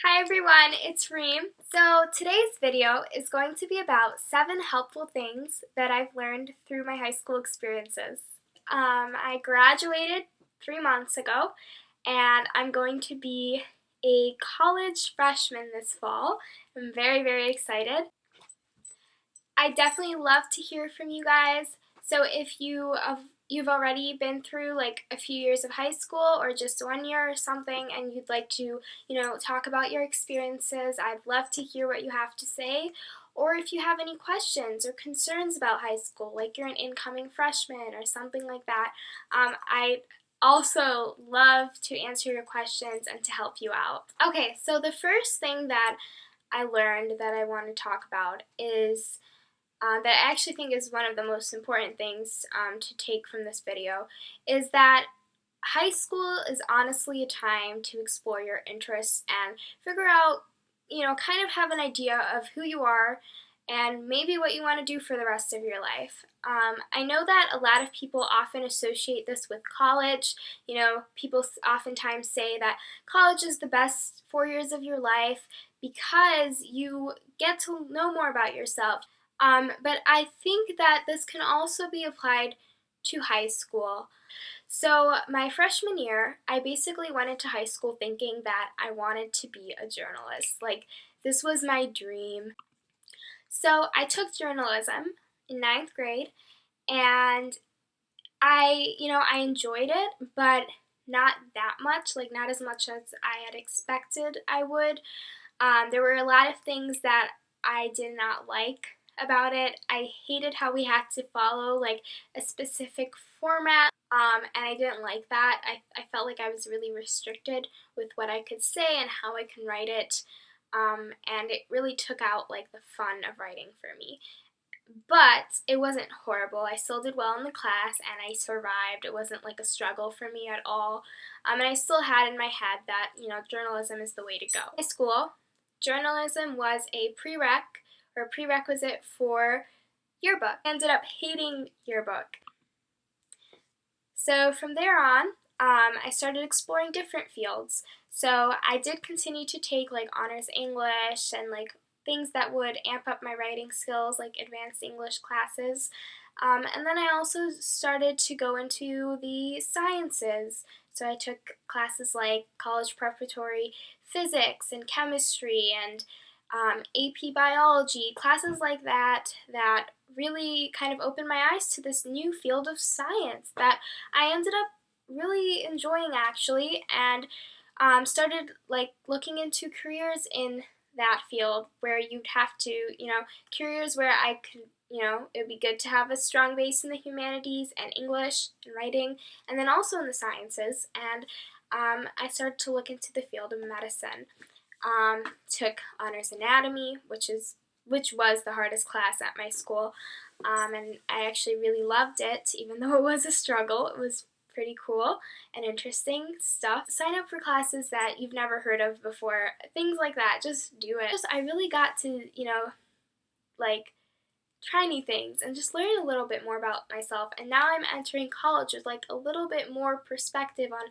Hi everyone, it's Reem. So today's video is going to be about 7 helpful things that I've learned through my high school experiences. I graduated 3 months ago and I'm going to be a college freshman this fall. I'm very excited. I definitely love to hear from you guys. So if you've already been through like a few years of high school or just 1 year or something and you'd like to, talk about your experiences, I'd love to hear what you have to say. Or if you have any questions or concerns about high school, like you're an incoming freshman or something like that, I also love to answer your questions and to help you out. Okay, so the first thing that I learned that I want to talk about is that I actually think is one of the most important things to take from this video is that high school is honestly a time to explore your interests and figure out, kind of have an idea of who you are and maybe what you want to do for the rest of your life. I know that a lot of people often associate this with college. People oftentimes say that college is the best 4 years of your life because you get to know more about yourself. But I think that this can also be applied to high school. So, my freshman year, I basically went into high school thinking that I wanted to be a journalist. Like, this was my dream. So, I took journalism in ninth grade, and I enjoyed it, but not that much, like, not as much as I had expected I would. There were a lot of things that I did not like about it. I hated how we had to follow like a specific format, and I didn't like that. I felt like I was really restricted with what I could say and how I can write it, and it really took out like the fun of writing for me. But it wasn't horrible. I still did well in the class and I survived. It wasn't like a struggle for me at all. And I still had in my head that, journalism is the way to go. In school, journalism was a prerequisite for yearbook. I ended up hating yearbook. So from there on, I started exploring different fields. So I did continue to take like honors English and like things that would amp up my writing skills, like advanced English classes. And then I also started to go into the sciences. So I took classes like college preparatory physics and chemistry and AP biology, classes like that really kind of opened my eyes to this new field of science that I ended up really enjoying actually, and started like looking into careers in that field where you'd have to, careers where I could, it would be good to have a strong base in the humanities and English and writing, and then also in the sciences. And I started to look into the field of medicine. Took honors anatomy, which was the hardest class at my school, and I actually really loved it, even though it was a struggle. It was pretty cool and interesting stuff. Sign up for classes that you've never heard of before, things like that. Just do it. I really got to, like try new things and just learn a little bit more about myself. And now I'm entering college with like a little bit more perspective on,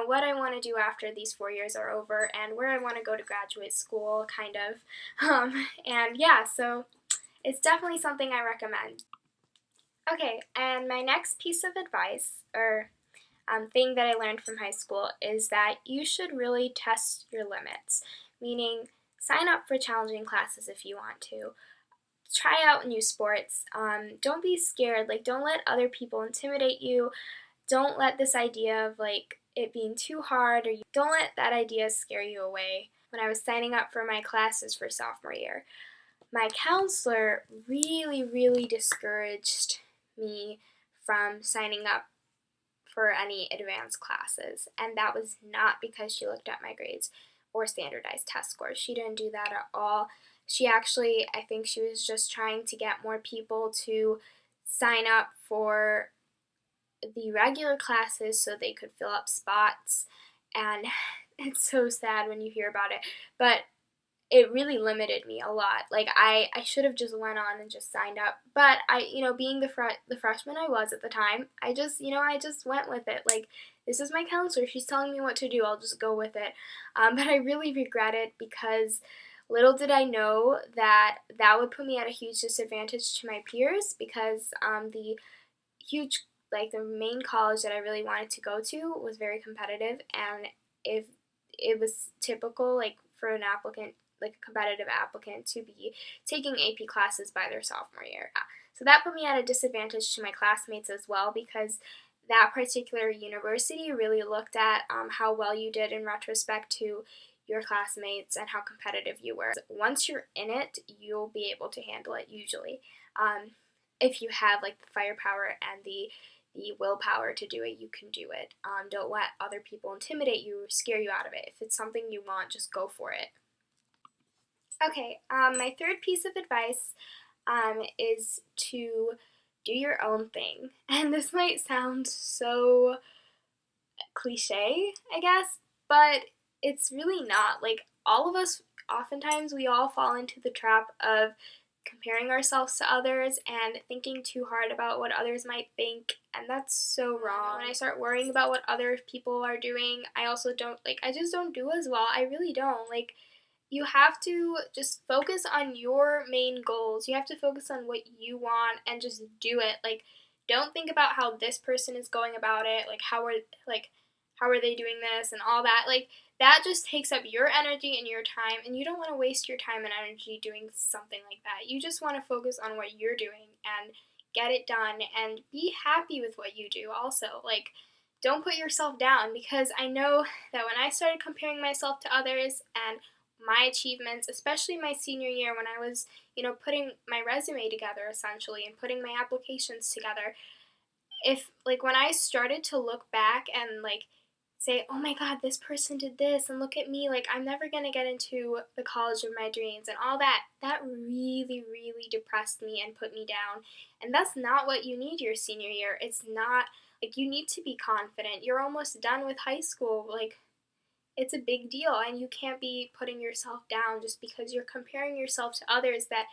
what I want to do after these 4 years are over and where I want to go to graduate school, kind of. And yeah, so it's definitely something I recommend. Okay, and my next piece of advice or thing that I learned from high school is that you should really test your limits, meaning sign up for challenging classes if you want to. Try out new sports. Don't be scared. Like, don't let other people intimidate you. Don't let this idea of like it being too hard, or don't let that idea scare you away. When I was signing up for my classes for sophomore year, my counselor really discouraged me from signing up for any advanced classes, and that was not because she looked at my grades or standardized test scores. She didn't do that at all. She actually, I think she was just trying to get more people to sign up for the regular classes so they could fill up spots, and it's so sad when you hear about it. But it really limited me a lot. Like I should have just went on and just signed up, but being the freshman I was at the time, I just went with it. Like, this is my counselor, she's telling me what to do, I'll just go with it. But I really regret it because little did I know that that would put me at a huge disadvantage to my peers because the huge like the main college that I really wanted to go to was very competitive, and if it was typical like for an applicant, like a competitive applicant, to be taking AP classes by their sophomore year. So that put me at a disadvantage to my classmates as well because that particular university really looked at how well you did in retrospect to your classmates and how competitive you were. Once you're in it, you'll be able to handle it usually. If you have like the firepower and the willpower to do it, you can do it. Don't let other people intimidate you or scare you out of it. If it's something you want, just go for it. Okay, my third piece of advice is to do your own thing. And this might sound so cliche, I guess, but it's really not. Like, all of us, oftentimes, we all fall into the trap of comparing ourselves to others and thinking too hard about what others might think, and that's so wrong. When I start worrying about what other people are doing, I just don't do as well. I really don't. Like, you have to just focus on your main goals. You have to focus on what you want and just do it. Like, don't think about how this person is going about it, like how are they doing this and all that. Like, that just takes up your energy and your time, and you don't want to waste your time and energy doing something like that. You just want to focus on what you're doing and get it done and be happy with what you do also. Like, don't put yourself down, because I know that when I started comparing myself to others and my achievements, especially my senior year when I was, putting my resume together essentially and putting my applications together, if like when I started to look back and like say, oh my god, this person did this and look at me, like I'm never going to get into the college of my dreams and all that, that really, really depressed me and put me down. And that's not what you need your senior year. It's not like you need to be confident. You're almost done with high school. Like, it's a big deal, and you can't be putting yourself down just because you're comparing yourself to others that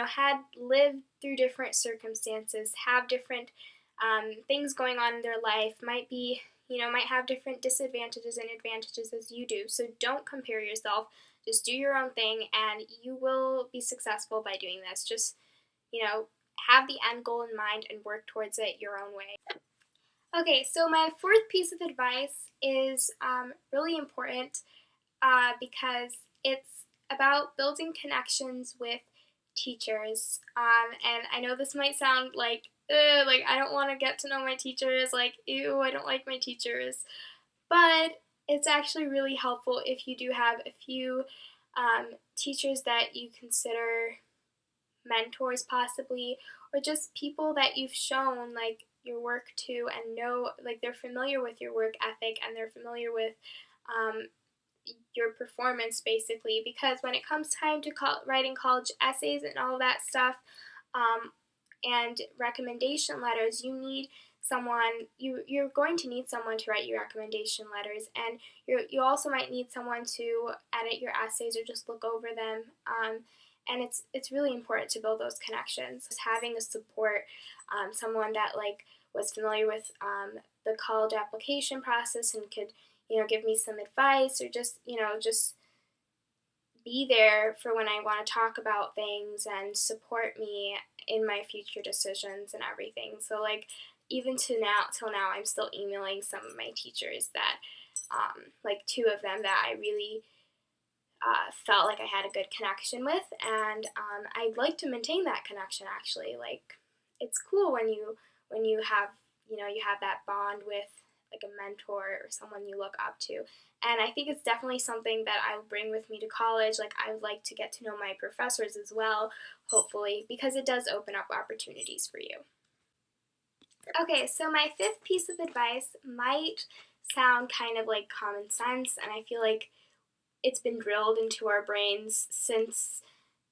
had lived through different circumstances, have different things going on in their life, might have different disadvantages and advantages as you do. So don't compare yourself. Just do your own thing, and you will be successful by doing this. Just have the end goal in mind and work towards it your own way. Okay, so my fourth piece of advice is really important because it's about building connections with teachers. And I know this might sound like I don't want to get to know my teachers, like, ew, I don't like my teachers. But it's actually really helpful if you do have a few teachers that you consider mentors possibly, or just people that you've shown like your work to and know like they're familiar with your work ethic and they're familiar with your performance basically, because when it comes time to writing college essays and all that stuff and recommendation letters, you're going to need someone to write your recommendation letters, and you also might need someone to edit your essays or just look over them. And it's really important to build those connections. Just having a support, someone that like was familiar with the college application process and could give me some advice, or just be there for when I want to talk about things and support me in my future decisions and everything. So like even till now, I'm still emailing some of my teachers that like two of them that I really felt like I had a good connection with, and I'd like to maintain that connection actually. Like, it's cool when you have you have that bond with like a mentor or someone you look up to. And I think it's definitely something that I'll bring with me to college. Like, I would like to get to know my professors as well, hopefully, because it does open up opportunities for you. Okay, so my fifth piece of advice might sound kind of like common sense, and I feel like it's been drilled into our brains since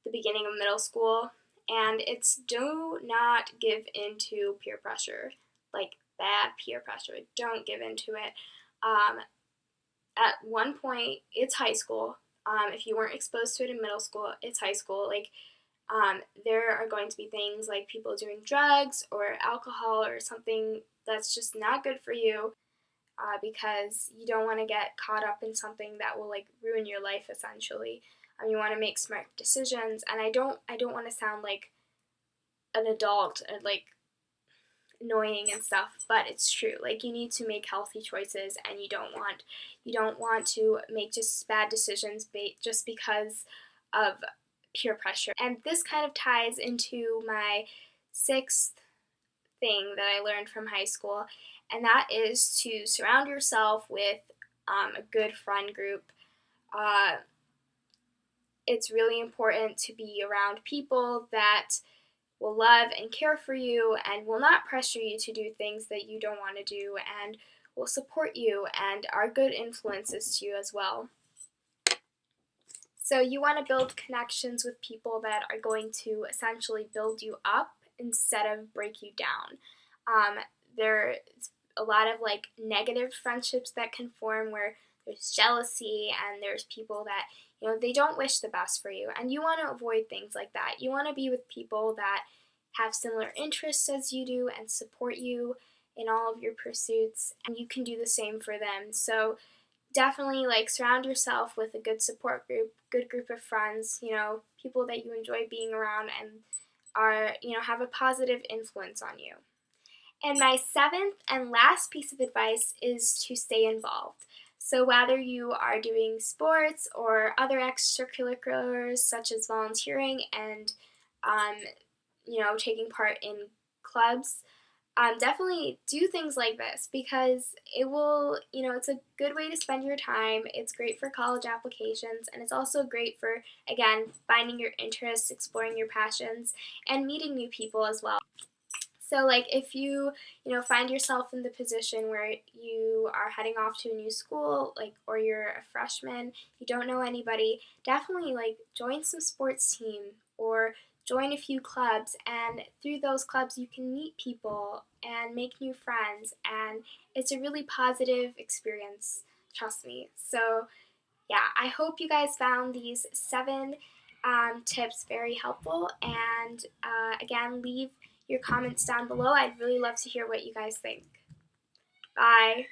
the beginning of middle school, and it's do not give into peer pressure, like bad peer pressure. Don't give into it. At one point, it's high school. If you weren't exposed to it in middle school, it's high school. Like, there are going to be things like people doing drugs or alcohol or something that's just not good for you, because you don't want to get caught up in something that will like ruin your life essentially. You want to make smart decisions, and I don't want to sound like an adult and like annoying and stuff, but it's true. Like, you need to make healthy choices, and you don't want to make just bad decisions just because of peer pressure. And this kind of ties into my sixth thing that I learned from high school, and that is to surround yourself with a good friend group. Uh, it's really important to be around people that will love and care for you and will not pressure you to do things that you don't want to do, and will support you and are good influences to you as well. So you want to build connections with people that are going to essentially build you up instead of break you down. There's a lot of like negative friendships that can form where there's jealousy and there's people that they don't wish the best for you, and you want to avoid things like that. You want to be with people that have similar interests as you do and support you in all of your pursuits, and you can do the same for them. So definitely like surround yourself with a good support group, good group of friends, people that you enjoy being around and are, have a positive influence on you. And my seventh and last piece of advice is to stay involved. So whether you are doing sports or other extracurriculars such as volunteering and taking part in clubs, definitely do things like this, because it will, it's a good way to spend your time. It's great for college applications, and it's also great for, again, finding your interests, exploring your passions, and meeting new people as well. So, like, if you, find yourself in the position where you are heading off to a new school, like, or you're a freshman, you don't know anybody, definitely, like, join some sports team or join a few clubs, and through those clubs you can meet people and make new friends, and it's a really positive experience, trust me. So, yeah, I hope you guys found these 7 tips very helpful, and again, leave your comments down below. I'd really love to hear what you guys think. Bye.